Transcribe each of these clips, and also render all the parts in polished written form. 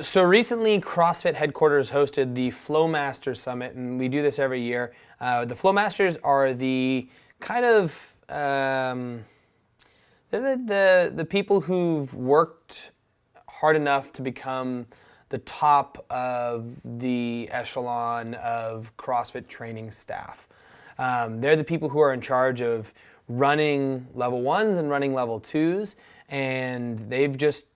So recently, CrossFit headquarters hosted the Flowmasters Summit, and we do this every year. The Flowmasters are the kind of they're the people who've worked hard enough to become the top of the echelon of CrossFit training staff. They're the people who are in charge of running level 1s and running level 2s, and they've just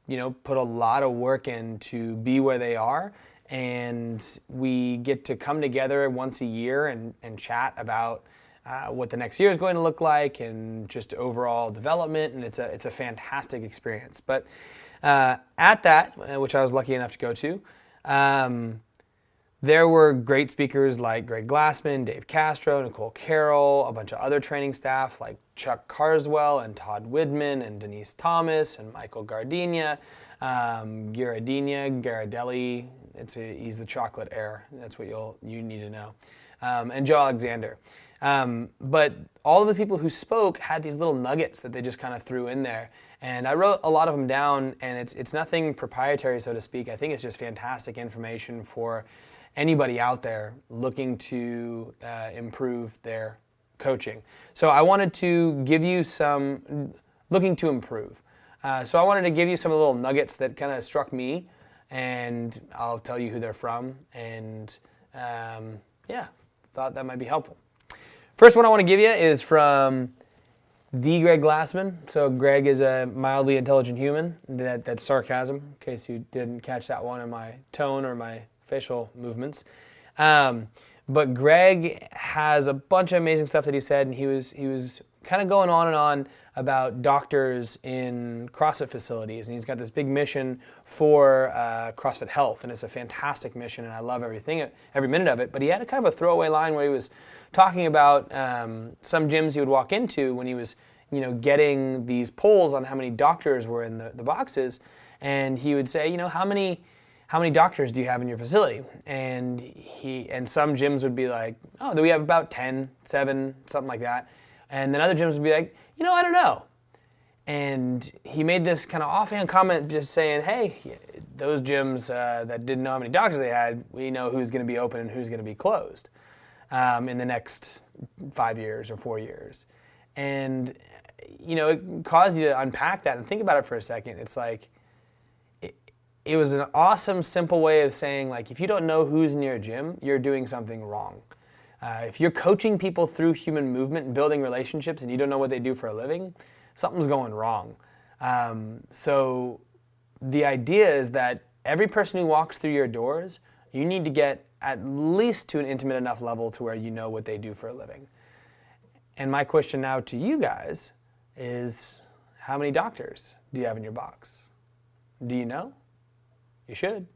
put a lot of work in to be where they are. And we get to come together once a year and chat about what the next year is going to look like and just overall development, and it's a fantastic experience. But at that, which I was lucky enough to go to, there were great speakers like Greg Glassman, Dave Castro, Nicole Carroll, a bunch of other training staff like Chuck Carswell and Todd Widman and Denise Thomas and Michael Gardenia, Garadelli. He's the chocolate heir. That's what you need to know. And Joe Alexander. But all of the people who spoke had these little nuggets that they just kind of threw in there. And I wrote a lot of them down, and it's nothing proprietary, so to speak. I think it's just fantastic information for anybody out there looking to improve their coaching. So I wanted to give you looking to improve. So I wanted to give you some of the little nuggets that kind of struck me, and I'll tell you who they're from, and thought that might be helpful. First one I want to give you is from the Greg Glassman. So Greg is a mildly intelligent human. That's sarcasm, in case you didn't catch that one in my tone or my facial movements. But Greg has a bunch of amazing stuff that he said, and he was kind of going on and on about doctors in CrossFit facilities, and he's got this big mission for CrossFit Health, and it's a fantastic mission, and I love every minute of it. But he had a kind of a throwaway line where he was talking about some gyms he would walk into when he was getting these polls on how many doctors were in the boxes, and he would say, how many doctors do you have in your facility? And some gyms would be like, oh, we have about 10, 7, something like that. And then other gyms would be like, I don't know. And he made this kind of offhand comment just saying, hey, those gyms that didn't know how many doctors they had, we know who's going to be open and who's going to be closed in the next 5 years or 4 years. And, it caused you to unpack that and think about it for a second. It's like, it was an awesome, simple way of saying, like, if you don't know who's in your gym, you're doing something wrong. If you're coaching people through human movement and building relationships and you don't know what they do for a living, something's going wrong. So the idea is that every person who walks through your doors, you need to get at least to an intimate enough level to where you know what they do for a living. And my question now to you guys is, how many doctors do you have in your box? Do you know? You should.